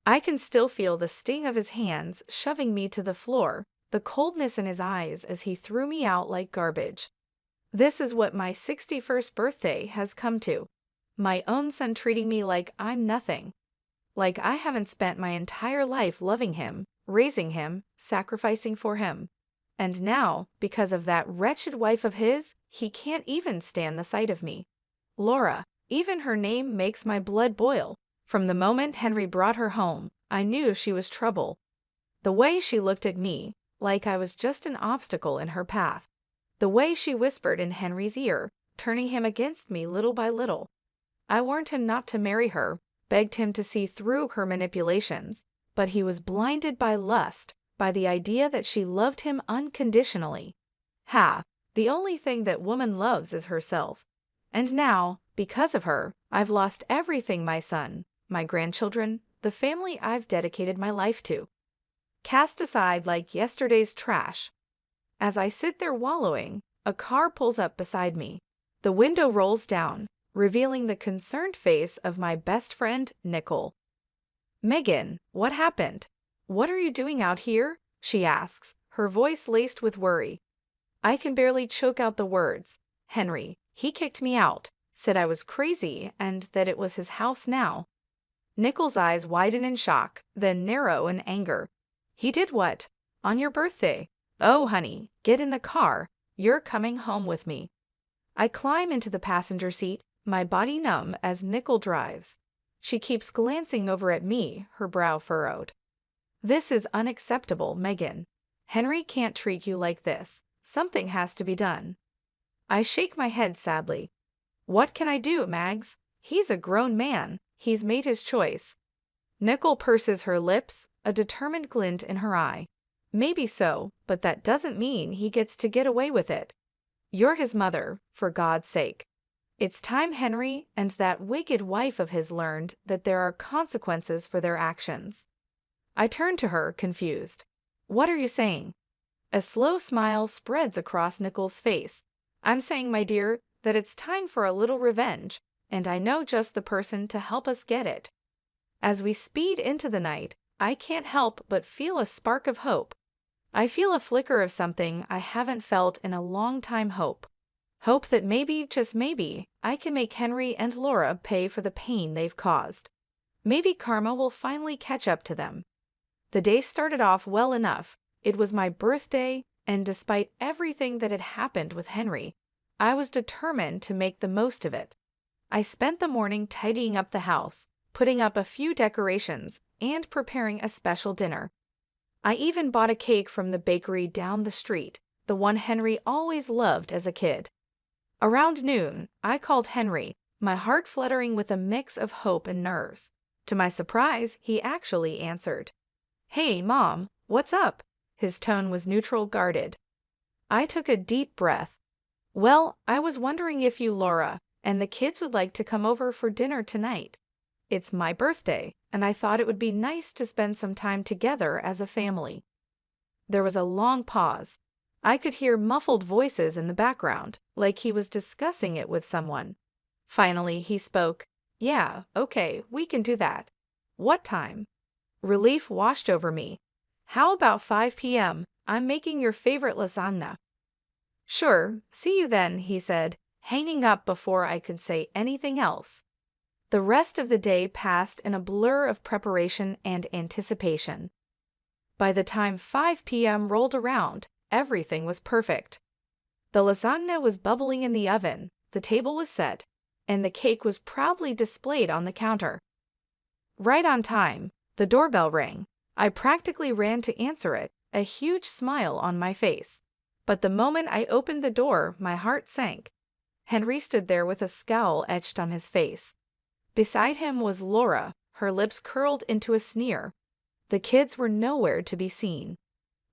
I can still feel the sting of his hands shoving me to the floor, the coldness in his eyes as he threw me out like garbage. This is what my 61st birthday has come to. My own son treating me like I'm nothing. Like I haven't spent my entire life loving him, raising him, sacrificing for him. And now, because of that wretched wife of his, he can't even stand the sight of me. Laura, even her name makes my blood boil. From the moment Henry brought her home, I knew she was trouble. The way she looked at me, like I was just an obstacle in her path. The way she whispered in Henry's ear, turning him against me little by little. I warned him not to marry her, begged him to see through her manipulations, but he was blinded by lust, by the idea that she loved him unconditionally. Ha! The only thing that woman loves is herself. And now, because of her, I've lost everything, my son, my grandchildren, the family I've dedicated my life to. Cast aside like yesterday's trash. As I sit there wallowing, a car pulls up beside me. The window rolls down, revealing the concerned face of my best friend, Nicole. "Megan, what happened? What are you doing out here?" she asks, her voice laced with worry. I can barely choke out the words. Henry, he kicked me out, said I was crazy and that it was his house now. Nicole's eyes widen in shock, then narrow in anger. He did what? On your birthday? Oh, honey, get in the car. You're coming home with me. I climb into the passenger seat, my body numb as Nicole drives. She keeps glancing over at me, her brow furrowed. This is unacceptable, Megan. Henry can't treat you like this. Something has to be done. I shake my head sadly. What can I do, Mags? He's a grown man. He's made his choice. Nicole purses her lips, a determined glint in her eye. Maybe so, but that doesn't mean he gets to get away with it. You're his mother, for God's sake. It's time Henry and that wicked wife of his learned that there are consequences for their actions. I turn to her, confused. What are you saying? A slow smile spreads across Nicole's face. I'm saying, my dear, that it's time for a little revenge, and I know just the person to help us get it. As we speed into the night, I can't help but feel a spark of hope. I feel a flicker of something I haven't felt in a long time. Hope. Hope that maybe, just maybe, I can make Henry and Laura pay for the pain they've caused. Maybe karma will finally catch up to them. The day started off well enough. It was my birthday, and despite everything that had happened with Henry, I was determined to make the most of it. I spent the morning tidying up the house, putting up a few decorations, and preparing a special dinner. I even bought a cake from the bakery down the street, the one Henry always loved as a kid. Around noon, I called Henry, my heart fluttering with a mix of hope and nerves. To my surprise, he actually answered. Hey, Mom, what's up? His tone was neutral, guarded. I took a deep breath. Well, I was wondering if you, Laura, and the kids would like to come over for dinner tonight. It's my birthday, and I thought it would be nice to spend some time together as a family. There was a long pause. I could hear muffled voices in the background, like he was discussing it with someone. Finally, he spoke. Yeah, okay, we can do that. What time? Relief washed over me. How about 5 p.m.? I'm making your favorite lasagna. Sure, see you then, he said, hanging up before I could say anything else. The rest of the day passed in a blur of preparation and anticipation. By the time 5 p.m. rolled around, everything was perfect. The lasagna was bubbling in the oven, the table was set, and the cake was proudly displayed on the counter. Right on time, the doorbell rang. I practically ran to answer it, a huge smile on my face. But the moment I opened the door, my heart sank. Henry stood there with a scowl etched on his face. Beside him was Laura, her lips curled into a sneer. The kids were nowhere to be seen.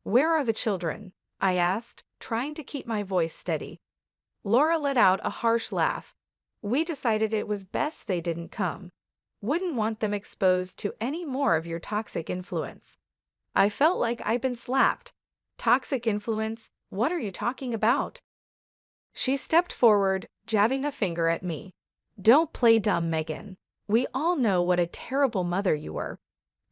Where are the children? I asked, trying to keep my voice steady. Laura let out a harsh laugh. We decided it was best they didn't come. Wouldn't want them exposed to any more of your toxic influence. I felt like I'd been slapped. Toxic influence? What are you talking about? She stepped forward, jabbing a finger at me. Don't play dumb, Megan. We all know what a terrible mother you were.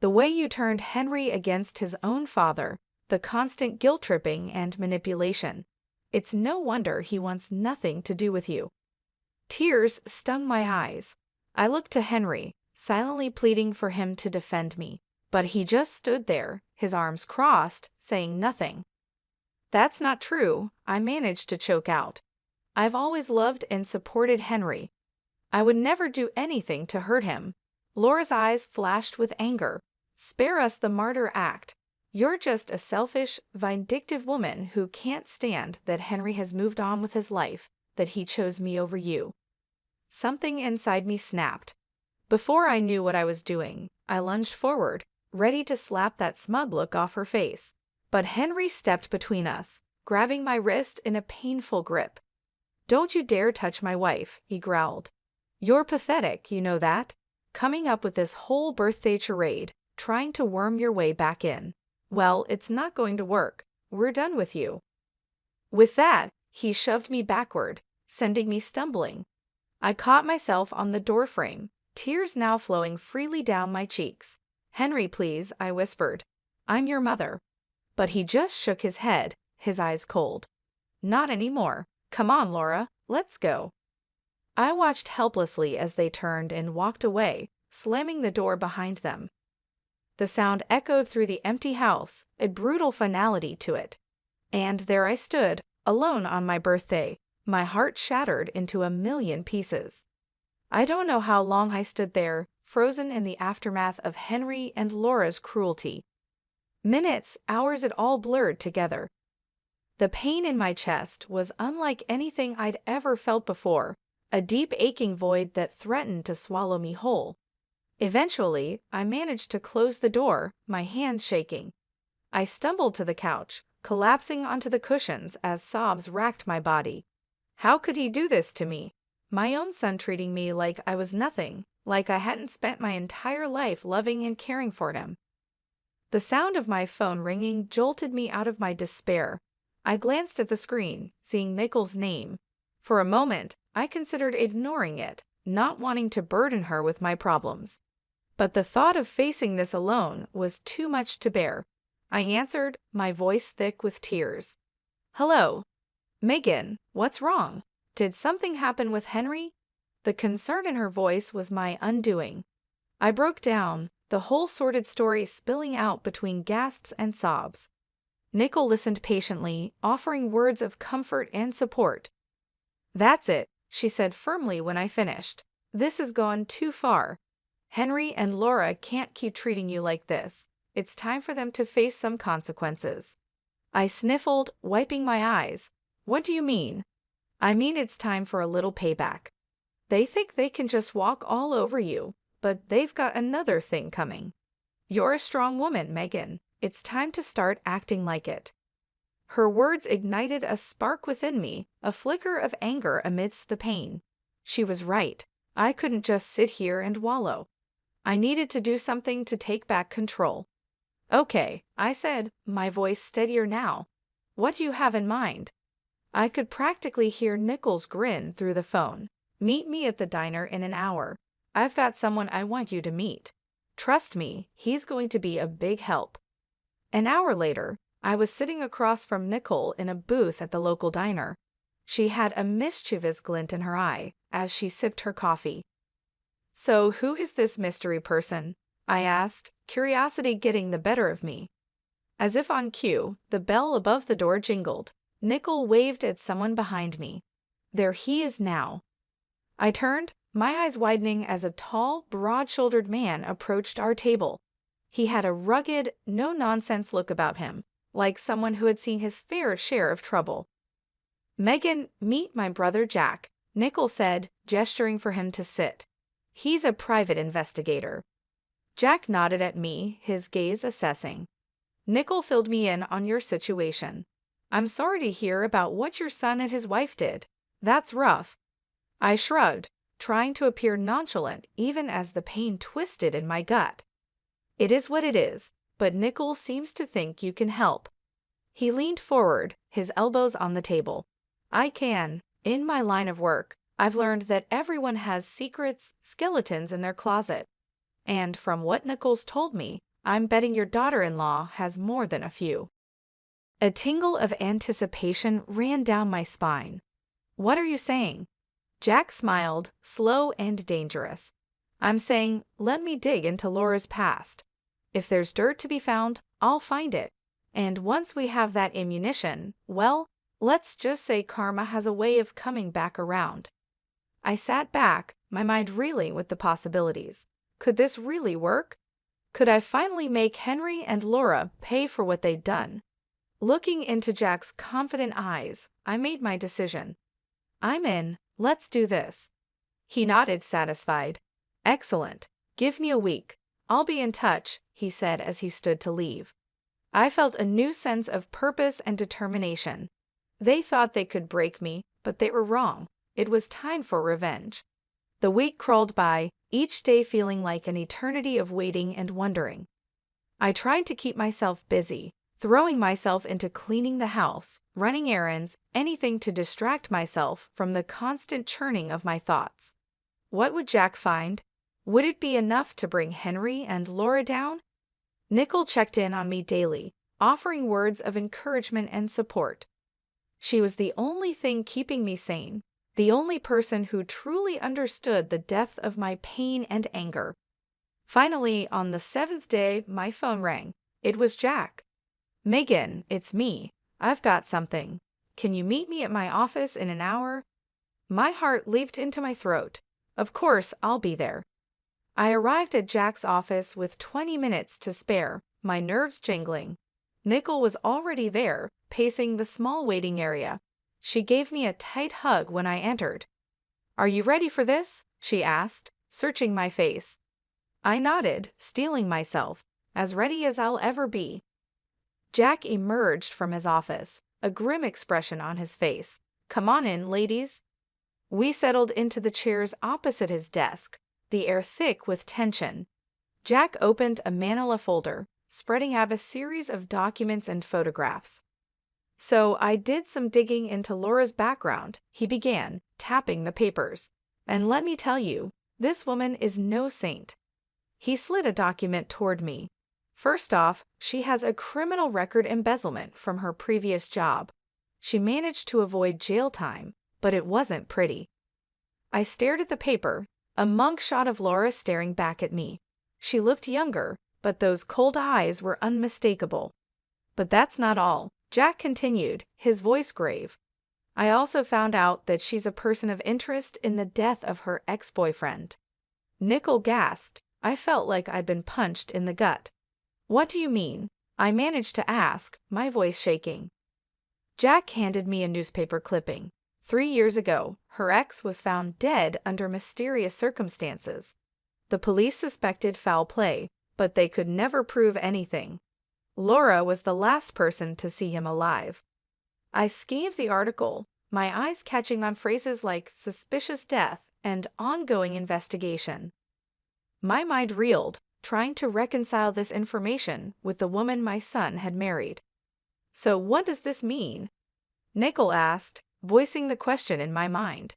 The way you turned Henry against his own father, the constant guilt-tripping and manipulation. It's no wonder he wants nothing to do with you." Tears stung my eyes. I looked to Henry, silently pleading for him to defend me, but he just stood there, his arms crossed, saying nothing. "That's not true," I managed to choke out. "I've always loved and supported Henry. I would never do anything to hurt him." Laura's eyes flashed with anger. "Spare us the martyr act. You're just a selfish, vindictive woman who can't stand that Henry has moved on with his life, that he chose me over you." Something inside me snapped. Before I knew what I was doing, I lunged forward, ready to slap that smug look off her face. But Henry stepped between us, grabbing my wrist in a painful grip. "Don't you dare touch my wife," he growled. "You're pathetic, you know that? Coming up with this whole birthday charade, trying to worm your way back in. Well, it's not going to work. We're done with you." With that, he shoved me backward, sending me stumbling. I caught myself on the doorframe, tears now flowing freely down my cheeks. "Henry, please," I whispered. "I'm your mother." But he just shook his head, his eyes cold. "Not anymore. Come on, Laura, let's go." I watched helplessly as they turned and walked away, slamming the door behind them. The sound echoed through the empty house, a brutal finality to it. And there I stood, alone on my birthday, my heart shattered into a million pieces. I don't know how long I stood there, frozen in the aftermath of Henry and Laura's cruelty. Minutes, hours, it all blurred together. The pain in my chest was unlike anything I'd ever felt before, a deep aching void that threatened to swallow me whole. Eventually, I managed to close the door, my hands shaking. I stumbled to the couch, collapsing onto the cushions as sobs racked my body. How could he do this to me? My own son treating me like I was nothing, like I hadn't spent my entire life loving and caring for him. The sound of my phone ringing jolted me out of my despair. I glanced at the screen, seeing Nicole's name. For a moment, I considered ignoring it, not wanting to burden her with my problems. But the thought of facing this alone was too much to bear. I answered, my voice thick with tears. "Hello. Megan, what's wrong? Did something happen with Henry?" The concern in her voice was my undoing. I broke down, the whole sordid story spilling out between gasps and sobs. Nicole listened patiently, offering words of comfort and support. "That's it," she said firmly when I finished. "This has gone too far. Henry and Laura can't keep treating you like this. It's time for them to face some consequences." I sniffled, wiping my eyes. "What do you mean?" "I mean it's time for a little payback. They think they can just walk all over you, but they've got another thing coming. You're a strong woman, Megan. It's time to start acting like it." Her words ignited a spark within me, a flicker of anger amidst the pain. She was right. I couldn't just sit here and wallow. I needed to do something to take back control. "Okay," I said, my voice steadier now. "What do you have in mind?" I could practically hear Nicole's grin through the phone. "Meet me at the diner in an hour. I've got someone I want you to meet. Trust me, he's going to be a big help." An hour later, I was sitting across from Nicole in a booth at the local diner. She had a mischievous glint in her eye as she sipped her coffee. "So who is this mystery person?" I asked, curiosity getting the better of me. As if on cue, the bell above the door jingled. Nicole waved at someone behind me. There he is now. I turned, my eyes widening as a tall, broad-shouldered man approached our table. He had a rugged, no-nonsense look about him, like someone who had seen his fair share of trouble. "Megan, meet my brother Jack," Nicole said, gesturing for him to sit. "He's a private investigator." Jack nodded at me, his gaze assessing. "Nicole filled me in on your situation. I'm sorry to hear about what your son and his wife did. That's rough." I shrugged, trying to appear nonchalant even as the pain twisted in my gut. "It is what it is, but Nicole seems to think you can help." He leaned forward, his elbows on the table. "I can. In my line of work, I've learned that everyone has secrets, skeletons in their closet. And from what Nicole's told me, I'm betting your daughter-in-law has more than a few. A tingle of anticipation ran down my spine. What are you saying? Jack smiled, slow and dangerous. I'm saying, let me dig into Laura's past. If there's dirt to be found, I'll find it. And once we have that ammunition, well, let's just say karma has a way of coming back around. I sat back, my mind reeling with the possibilities. Could this really work? Could I finally make Henry and Laura pay for what they'd done? Looking into Jack's confident eyes, I made my decision. I'm in, let's do this. He nodded, satisfied. Excellent. Give me a week. I'll be in touch, he said as he stood to leave. I felt a new sense of purpose and determination. They thought they could break me, but they were wrong. It was time for revenge. The week crawled by, each day feeling like an eternity of waiting and wondering. I tried to keep myself busy, throwing myself into cleaning the house, running errands, anything to distract myself from the constant churning of my thoughts. What would Jack find? Would it be enough to bring Henry and Laura down? Nicole checked in on me daily, offering words of encouragement and support. She was the only thing keeping me sane, the only person who truly understood the depth of my pain and anger. Finally, on the 7th day, my phone rang. It was Jack. Megan, it's me. I've got something. Can you meet me at my office in an hour? My heart leaped into my throat. Of course, I'll be there. I arrived at Jack's office with 20 minutes to spare, my nerves jingling. Nicole was already there, pacing the small waiting area. She gave me a tight hug when I entered. Are you ready for this? She asked, searching my face. I nodded, steeling myself, as ready as I'll ever be. Jack emerged from his office, a grim expression on his face. Come on in, ladies. We settled into the chairs opposite his desk, the air thick with tension. Jack opened a manila folder, spreading out a series of documents and photographs. So I did some digging into Laura's background, he began, tapping the papers. And let me tell you, this woman is no saint. He slid a document toward me. First off, she has a criminal record embezzlement from her previous job. She managed to avoid jail time, but it wasn't pretty. I stared at the paper, a mug shot of Laura staring back at me. She looked younger, but those cold eyes were unmistakable. But that's not all, Jack continued, his voice grave. I also found out that she's a person of interest in the death of her ex-boyfriend. Nicole gasped. I felt like I'd been punched in the gut. What do you mean? I managed to ask, my voice shaking. Jack handed me a newspaper clipping. 3 years ago, her ex was found dead under mysterious circumstances. The police suspected foul play, but they could never prove anything. Laura was the last person to see him alive. I scanned the article, my eyes catching on phrases like suspicious death and ongoing investigation. My mind reeled, trying to reconcile this information with the woman my son had married. So what does this mean? Nicole asked, voicing the question in my mind.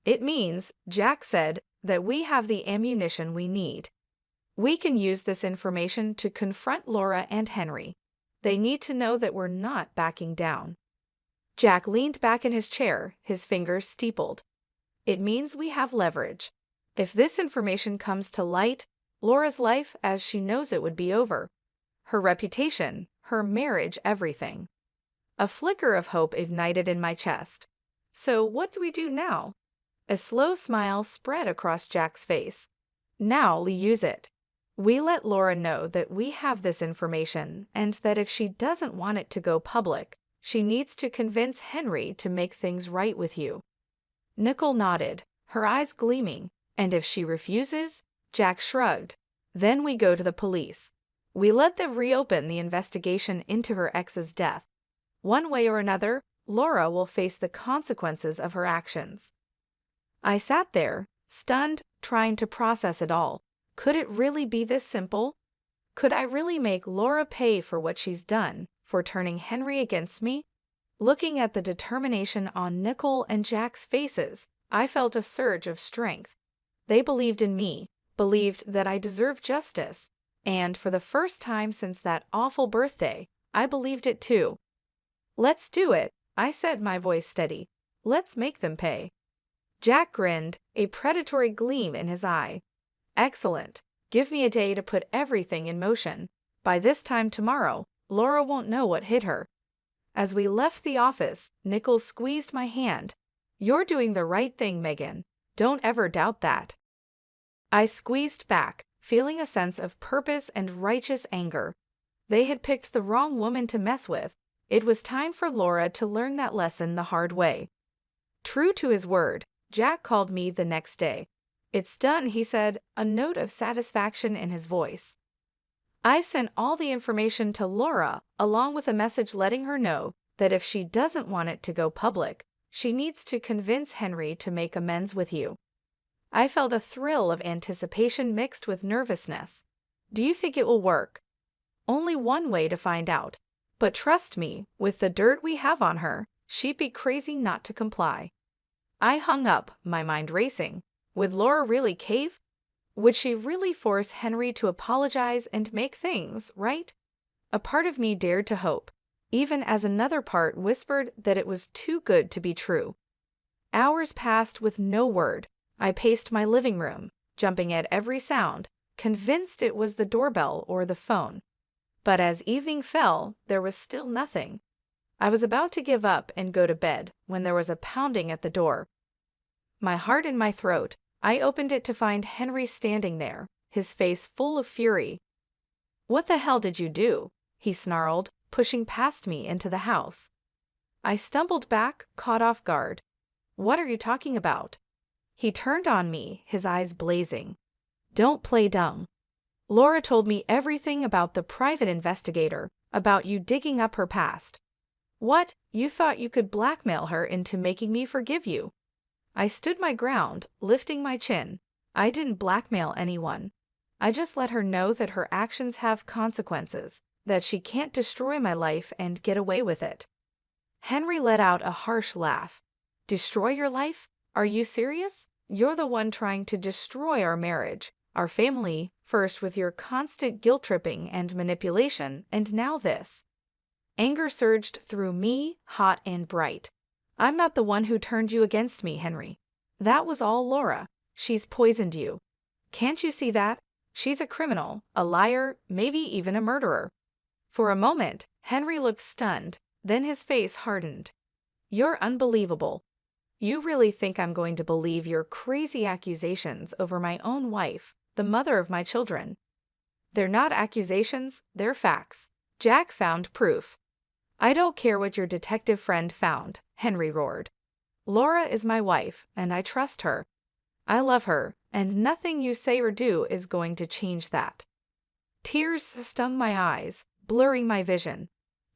It means, Jack said, that we have the ammunition we need. We can use this information to confront Laura and Henry. They need to know that we're not backing down. Jack leaned back in his chair, his fingers steepled. It means we have leverage. If this information comes to light, Laura's life as she knows it would be over. Her reputation, her marriage, everything. A flicker of hope ignited in my chest. So what do we do now? A slow smile spread across Jack's face. Now we use it. We let Laura know that we have this information and that if she doesn't want it to go public, she needs to convince Henry to make things right with you. Nicole nodded, her eyes gleaming. And if she refuses? Jack shrugged. Then we go to the police. We let them reopen the investigation into her ex's death. One way or another, Laura will face the consequences of her actions. I sat there, stunned, trying to process it all. Could it really be this simple? Could I really make Laura pay for what she's done, for turning Henry against me? Looking at the determination on Nicole and Jack's faces, I felt a surge of strength. They believed in me, believed that I deserved justice. And for the first time since that awful birthday, I believed it too. "Let's do it," I said, my voice steady. "Let's make them pay." Jack grinned, a predatory gleam in his eye. "Excellent. Give me a day to put everything in motion. By this time tomorrow, Laura won't know what hit her." As we left the office, Nichols squeezed my hand. "You're doing the right thing, Megan. Don't ever doubt that." I squeezed back, feeling a sense of purpose and righteous anger. They had picked the wrong woman to mess with. It was time for Laura to learn that lesson the hard way. True to his word, Jack called me the next day. "It's done," he said, a note of satisfaction in his voice. "I've sent all the information to Laura, along with a message letting her know that if she doesn't want it to go public, she needs to convince Henry to make amends with you." I felt a thrill of anticipation mixed with nervousness. "Do you think it will work?" "Only one way to find out. But trust me, with the dirt we have on her, she'd be crazy not to comply." I hung up, my mind racing. Would Laura really cave? Would she really force Henry to apologize and make things right? A part of me dared to hope, even as another part whispered that it was too good to be true. Hours passed with no word. I paced my living room, jumping at every sound, convinced it was the doorbell or the phone. But as evening fell, there was still nothing. I was about to give up and go to bed when there was a pounding at the door. My heart in my throat, I opened it to find Henry standing there, his face full of fury. "What the hell did you do?" he snarled, pushing past me into the house. I stumbled back, caught off guard. "What are you talking about?" He turned on me, his eyes blazing. "Don't play dumb. Laura told me everything about the private investigator, about you digging up her past." "What? You thought you could blackmail her into making me forgive you?" I stood my ground, lifting my chin. "I didn't blackmail anyone. I just let her know that her actions have consequences, that she can't destroy my life and get away with it." Henry let out a harsh laugh. "Destroy your life? Are you serious? You're the one trying to destroy our marriage, our family, first with your constant guilt-tripping and manipulation, and now this." Anger surged through me, hot and bright. "I'm not the one who turned you against me, Henry. That was all Laura. She's poisoned you. Can't you see that? She's a criminal, a liar, maybe even a murderer." For a moment, Henry looked stunned, then his face hardened. "You're unbelievable. You really think I'm going to believe your crazy accusations over my own wife, the mother of my children?" "They're not accusations, they're facts. Jack found proof." "I don't care what your detective friend found," Henry roared. "Laura is my wife, and I trust her. I love her, and nothing you say or do is going to change that." Tears stung my eyes, blurring my vision.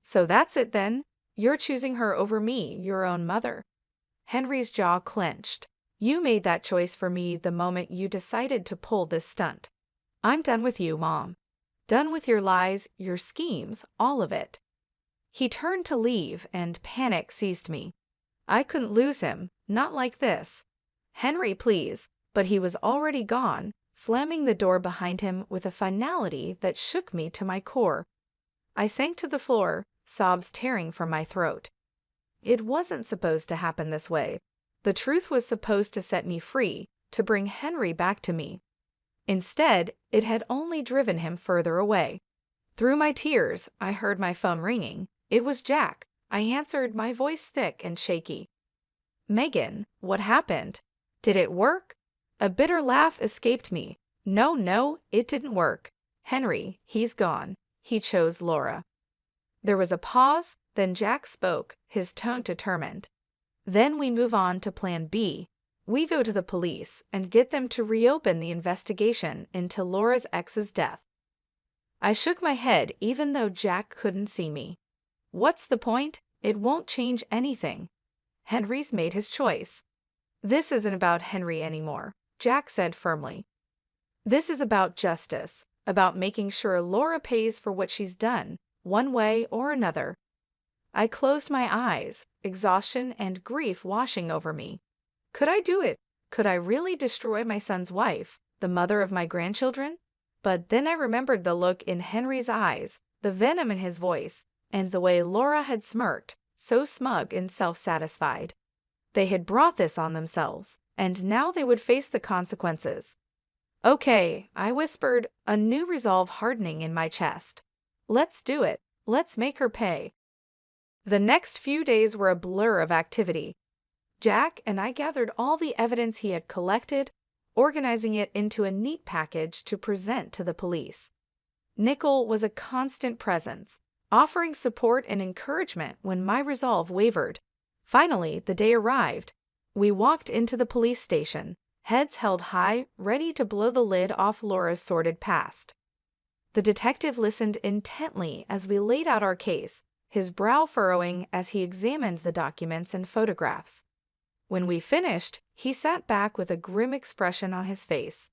"So that's it then? You're choosing her over me, your own mother." Henry's jaw clenched. "You made that choice for me the moment you decided to pull this stunt. I'm done with you, Mom. Done with your lies, your schemes, all of it." He turned to leave, and panic seized me. I couldn't lose him, not like this. "Henry, please," but he was already gone, slamming the door behind him with a finality that shook me to my core. I sank to the floor, sobs tearing from my throat. It wasn't supposed to happen this way. The truth was supposed to set me free, to bring Henry back to me. Instead, it had only driven him further away. Through my tears, I heard my phone ringing. It was Jack. I answered, my voice thick and shaky. "Megan, what happened? Did it work?" A bitter laugh escaped me. No, it didn't work. Henry, he's gone. He chose Laura." There was a pause, then Jack spoke, his tone determined. "Then we move on to Plan B. We go to the police and get them to reopen the investigation into Laura's ex's death." I shook my head even though Jack couldn't see me. "What's the point? It won't change anything. Henry's made his choice." "This isn't about Henry anymore," Jack said firmly. "This is about justice, about making sure Laura pays for what she's done, one way or another." I closed my eyes, exhaustion and grief washing over me. Could I do it? Could I really destroy my son's wife, the mother of my grandchildren? But then I remembered the look in Henry's eyes, the venom in his voice, and the way Laura had smirked, so smug and self-satisfied. They had brought this on themselves, and now they would face the consequences. "Okay," I whispered, a new resolve hardening in my chest. "Let's do it. Let's make her pay." The next few days were a blur of activity. Jack and I gathered all the evidence he had collected, organizing it into a neat package to present to the police. Nickel was a constant presence, offering support and encouragement when my resolve wavered. Finally, the day arrived. We walked into the police station, heads held high, ready to blow the lid off Laura's sordid past. The detective listened intently as we laid out our case, his brow furrowing as he examined the documents and photographs. When we finished, he sat back with a grim expression on his face.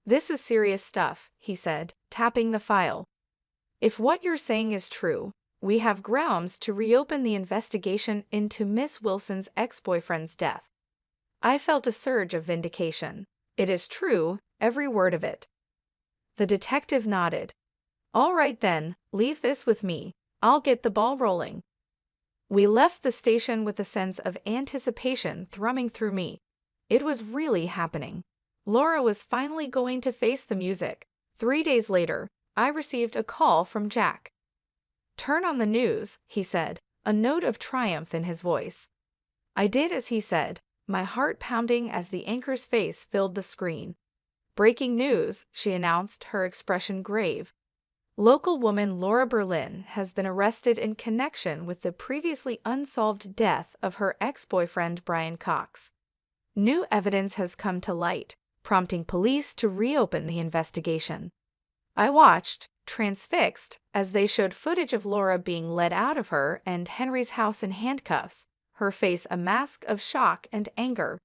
"This is serious stuff," he said, tapping the file. "If what you're saying is true, we have grounds to reopen the investigation into Miss Wilson's ex-boyfriend's death." I felt a surge of vindication. It is true, every word of it. The detective nodded. "All right then, leave this with me. I'll get the ball rolling." We left the station with a sense of anticipation thrumming through me. It was really happening. Laura was finally going to face the music. 3 days later, I received a call from Jack. "Turn on the news," he said, a note of triumph in his voice. I did as he said, my heart pounding as the anchor's face filled the screen. "Breaking news," she announced, her expression grave. "Local woman Laura Berlin has been arrested in connection with the previously unsolved death of her ex-boyfriend Brian Cox. New evidence has come to light, prompting police to reopen the investigation." I watched, transfixed, as they showed footage of Laura being led out of her and Henry's house in handcuffs, her face a mask of shock and anger.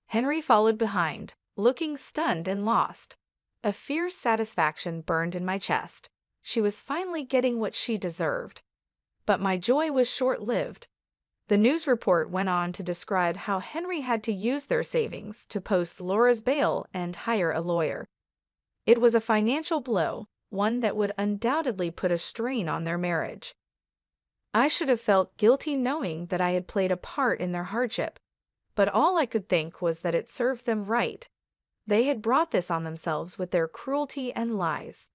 Henry followed behind, looking stunned and lost. A fierce satisfaction burned in my chest. She was finally getting what she deserved. But my joy was short-lived. The news report went on to describe how Henry had to use their savings to post Laura's bail and hire a lawyer. It was a financial blow, one that would undoubtedly put a strain on their marriage. I should have felt guilty knowing that I had played a part in their hardship, but all I could think was that it served them right. They had brought this on themselves with their cruelty and lies.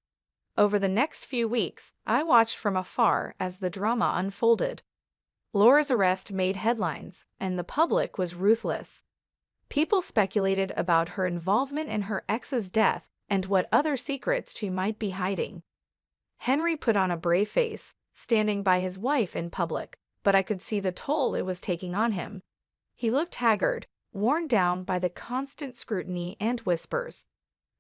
Over the next few weeks, I watched from afar as the drama unfolded. Laura's arrest made headlines, and the public was ruthless. People speculated about her involvement in her ex's death and what other secrets she might be hiding. Henry put on a brave face, standing by his wife in public, but I could see the toll it was taking on him. He looked haggard, worn down by the constant scrutiny and whispers.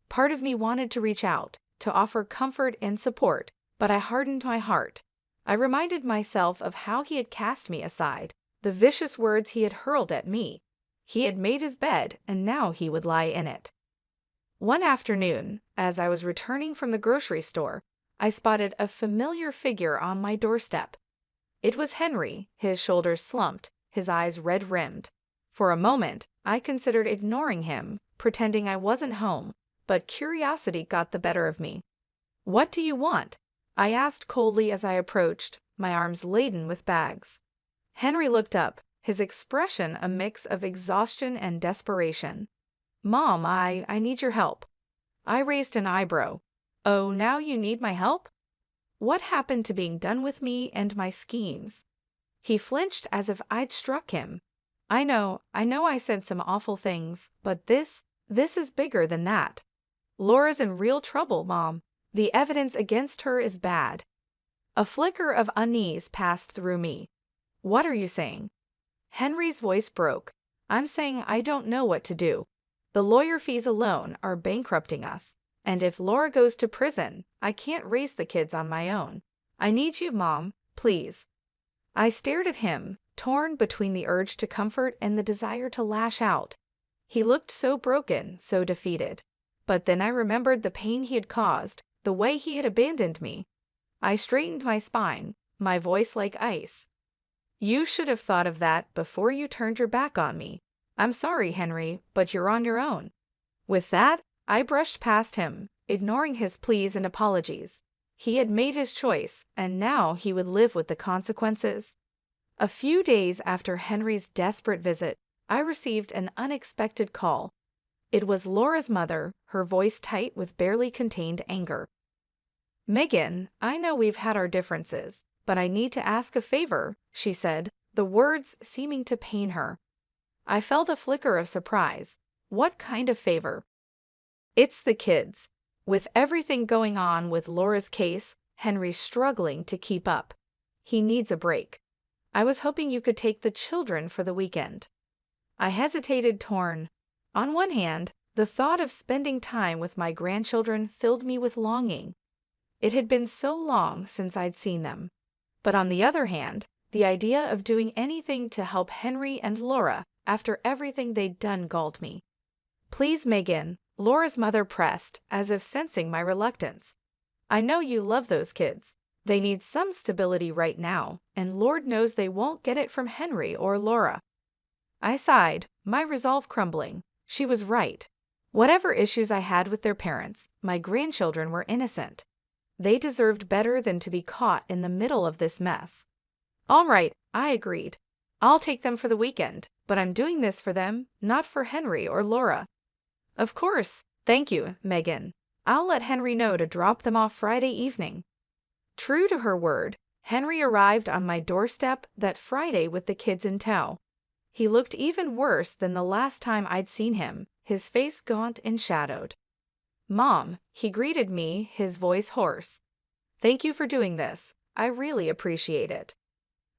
Part of me wanted to reach out, to offer comfort and support, but I hardened my heart. I reminded myself of how he had cast me aside, the vicious words he had hurled at me. He had made his bed, and now he would lie in it. One afternoon, as I was returning from the grocery store, I spotted a familiar figure on my doorstep. It was Henry, his shoulders slumped, his eyes red-rimmed. For a moment, I considered ignoring him, pretending I wasn't home, but curiosity got the better of me. "What do you want?" I asked coldly as I approached, my arms laden with bags. Henry looked up, his expression a mix of exhaustion and desperation. "Mom, I need your help." I raised an eyebrow. "Oh, now you need my help? What happened to being done with me and my schemes?" He flinched as if I'd struck him. I know I said some awful things, but this is bigger than that. Laura's in real trouble, Mom. The evidence against her is bad." A flicker of unease passed through me. "What are you saying?" Henry's voice broke. "I'm saying I don't know what to do. The lawyer fees alone are bankrupting us. And if Laura goes to prison, I can't raise the kids on my own. I need you, Mom, please." I stared at him, torn between the urge to comfort and the desire to lash out. He looked so broken, so defeated. But then I remembered the pain he had caused, the way he had abandoned me. I straightened my spine, my voice like ice. "You should have thought of that before you turned your back on me. I'm sorry, Henry, but you're on your own." With that, I brushed past him, ignoring his pleas and apologies. He had made his choice, and now he would live with the consequences. A few days after Henry's desperate visit, I received an unexpected call. It was Laura's mother, her voice tight with barely contained anger. "Megan, I know we've had our differences, but I need to ask a favor," she said, the words seeming to pain her. I felt a flicker of surprise. What kind of favor? "It's the kids. With everything going on with Laura's case, Henry's struggling to keep up. He needs a break. I was hoping you could take the children for the weekend." I hesitated, torn. On one hand, the thought of spending time with my grandchildren filled me with longing. It had been so long since I'd seen them. But on the other hand, the idea of doing anything to help Henry and Laura after everything they'd done galled me. "Please, Megan," Laura's mother pressed, as if sensing my reluctance. "I know you love those kids. They need some stability right now, and Lord knows they won't get it from Henry or Laura." I sighed, my resolve crumbling. She was right. Whatever issues I had with their parents, my grandchildren were innocent. They deserved better than to be caught in the middle of this mess. "All right," I agreed. "I'll take them for the weekend, but I'm doing this for them, not for Henry or Laura." "Of course. Thank you, Megan. I'll let Henry know to drop them off Friday evening." True to her word, Henry arrived on my doorstep that Friday with the kids in tow. He looked even worse than the last time I'd seen him, his face gaunt and shadowed. "Mom," he greeted me, his voice hoarse. "Thank you for doing this. I really appreciate it."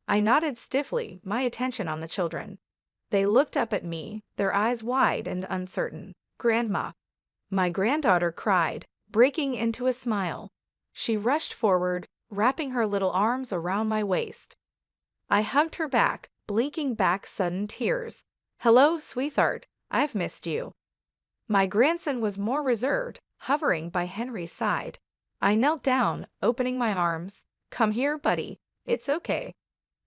I nodded stiffly, my attention on the children. They looked up at me, their eyes wide and uncertain. "Grandma." My granddaughter cried, breaking into a smile. She rushed forward, wrapping her little arms around my waist. I hugged her back, blinking back sudden tears. "Hello, sweetheart. I've missed you." My grandson was more reserved, hovering by Henry's side. I knelt down, opening my arms. "Come here, buddy. It's okay."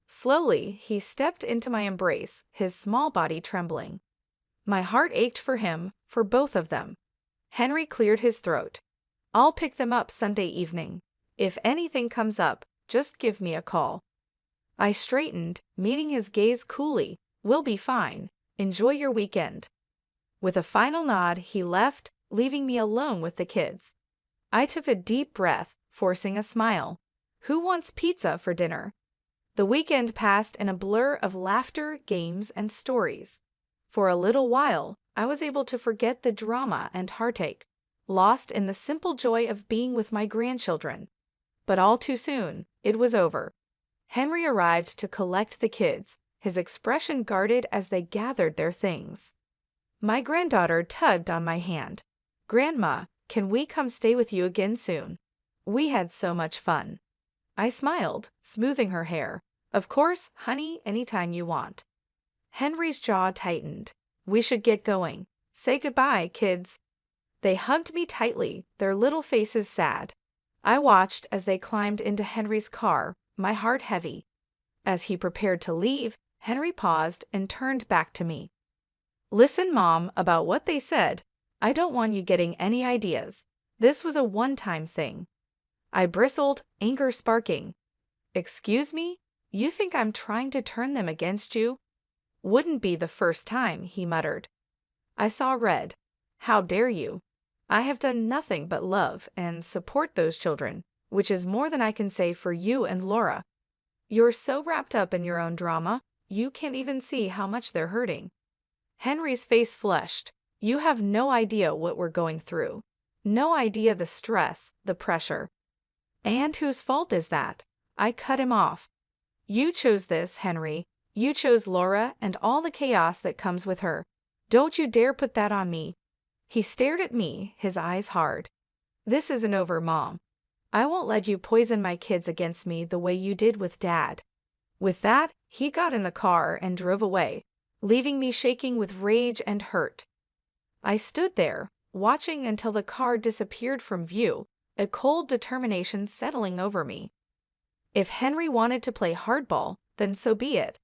Slowly, he stepped into my embrace, his small body trembling. My heart ached for him, for both of them. Henry cleared his throat. "I'll pick them up Sunday evening. If anything comes up, just give me a call." I straightened, meeting his gaze coolly. "We'll be fine. Enjoy your weekend." With a final nod, he left, leaving me alone with the kids. I took a deep breath, forcing a smile. Who wants pizza for dinner? The weekend passed in a blur of laughter, games, and stories. For a little while, I was able to forget the drama and heartache, lost in the simple joy of being with my grandchildren. But all too soon, it was over. Henry arrived to collect the kids, his expression guarded as they gathered their things. My granddaughter tugged on my hand. "Grandma, can we come stay with you again soon? We had so much fun." I smiled, smoothing her hair. "Of course, honey, anytime you want." Henry's jaw tightened. "We should get going. Say goodbye, kids." They hugged me tightly, their little faces sad. I watched as they climbed into Henry's car, my heart heavy. As he prepared to leave, Henry paused and turned back to me. "Listen, Mom, about what they said. I don't want you getting any ideas. This was a one-time thing." I bristled, anger sparking. "Excuse me? You think I'm trying to turn them against you?" "Wouldn't be the first time," he muttered. I saw red. "How dare you? I have done nothing but love and support those children, which is more than I can say for you and Laura. You're so wrapped up in your own drama, you can't even see how much they're hurting." Henry's face flushed. "You have no idea what we're going through. No idea the stress, the pressure." "And whose fault is that?" I cut him off. "You chose this, Henry. You chose Laura and all the chaos that comes with her. Don't you dare put that on me." He stared at me, his eyes hard. "This isn't over, Mom. I won't let you poison my kids against me the way you did with Dad." With that, he got in the car and drove away, leaving me shaking with rage and hurt. I stood there, watching until the car disappeared from view, a cold determination settling over me. If Henry wanted to play hardball, then so be it.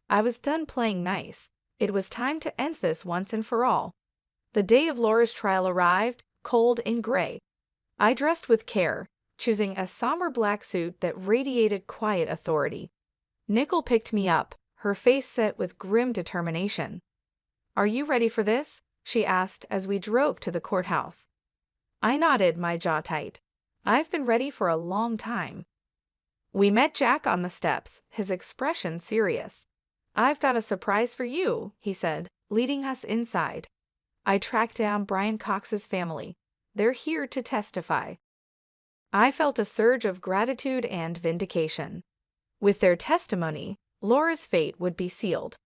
I was done playing nice. It was time to end this once and for all. The day of Laura's trial arrived, cold and gray. I dressed with care, choosing a somber black suit that radiated quiet authority. Nicole picked me up, her face set with grim determination. "Are you ready for this?" she asked as we drove to the courthouse. I nodded, my jaw tight. I've been ready for a long time. We met Jack on the steps, his expression serious. "I've got a surprise for you," he said, leading us inside. I tracked down Brian Cox's family. They're here to testify. I felt a surge of gratitude and vindication. With their testimony, Laura's fate would be sealed.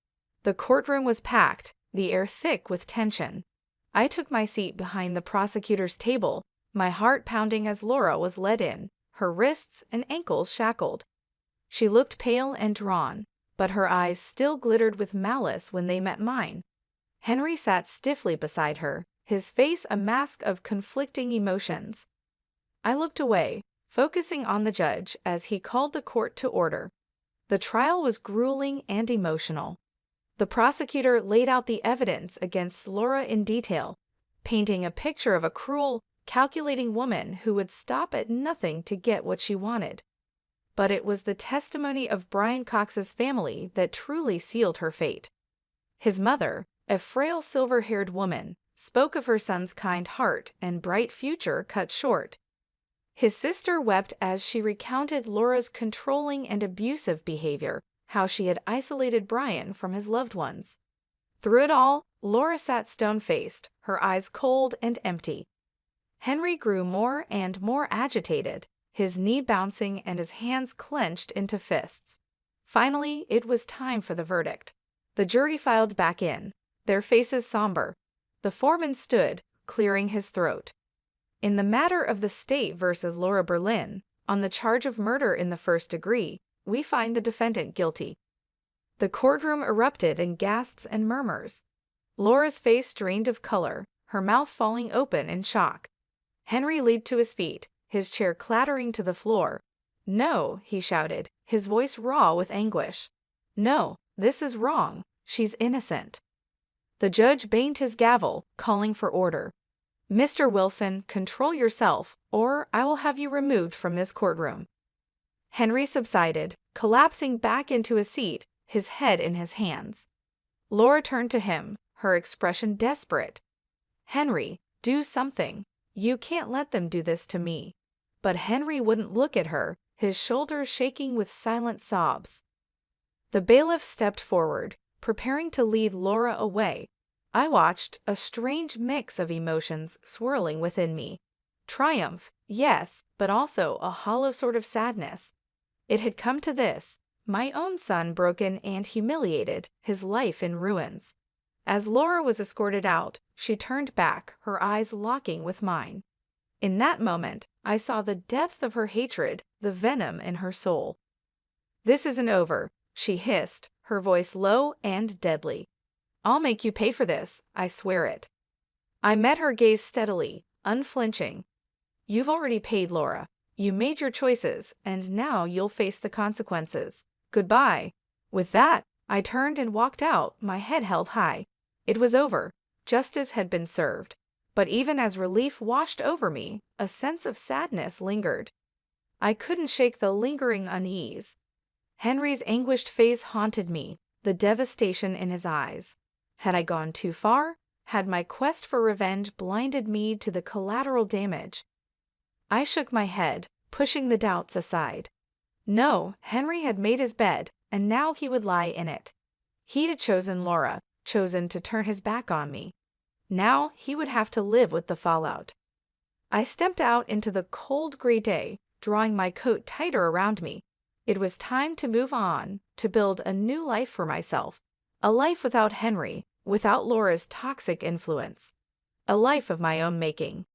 The courtroom was packed, the air thick with tension. I took my seat behind the prosecutor's table, my heart pounding as Laura was led in, her wrists and ankles shackled. She looked pale and drawn, but her eyes still glittered with malice when they met mine. Henry sat stiffly beside her, his face a mask of conflicting emotions. I looked away, focusing on the judge as he called the court to order. The trial was grueling and emotional. The prosecutor laid out the evidence against Laura in detail, painting a picture of a cruel, calculating woman who would stop at nothing to get what she wanted. But it was the testimony of Brian Cox's family that truly sealed her fate. His mother, a frail silver-haired woman, spoke of her son's kind heart and bright future cut short. His sister wept as she recounted Laura's controlling and abusive behavior, how she had isolated Brian from his loved ones. Through it all, Laura sat stone-faced, her eyes cold and empty. Henry grew more and more agitated, his knee bouncing and his hands clenched into fists. Finally, it was time for the verdict. The jury filed back in, their faces somber. The foreman stood, clearing his throat. In the matter of the state versus Laura Berlin, on the charge of murder in the first degree, we find the defendant guilty. The courtroom erupted in gasps and murmurs. Laura's face drained of color, her mouth falling open in shock. Henry leaped to his feet, his chair clattering to the floor. "No," he shouted, his voice raw with anguish. "No, this is wrong. She's innocent." The judge banged his gavel, calling for order. "Mr. Wilson, control yourself, or I will have you removed from this courtroom." Henry subsided, collapsing back into his seat, his head in his hands. Laura turned to him, her expression desperate. "Henry, do something. You can't let them do this to me." But Henry wouldn't look at her, his shoulders shaking with silent sobs. The bailiff stepped forward, preparing to lead Laura away. I watched, a strange mix of emotions swirling within me. Triumph, yes, but also a hollow sort of sadness. It had come to this, my own son broken and humiliated, his life in ruins. As Laura was escorted out, she turned back, her eyes locking with mine. In that moment, I saw the depth of her hatred, the venom in her soul. "This isn't over," she hissed, her voice low and deadly. "I'll make you pay for this, I swear it." I met her gaze steadily, unflinching. "You've already paid, Laura. You made your choices, and now you'll face the consequences. Goodbye." With that, I turned and walked out, my head held high. It was over. Justice had been served. But even as relief washed over me, a sense of sadness lingered. I couldn't shake the lingering unease. Henry's anguished face haunted me, the devastation in his eyes. Had I gone too far? Had my quest for revenge blinded me to the collateral damage? I shook my head, pushing the doubts aside. No, Henry had made his bed, and now he would lie in it. He had chosen Laura, chosen to turn his back on me. Now he would have to live with the fallout. I stepped out into the cold gray day, drawing my coat tighter around me. It was time to move on, to build a new life for myself. A life without Henry, without Laura's toxic influence. A life of my own making.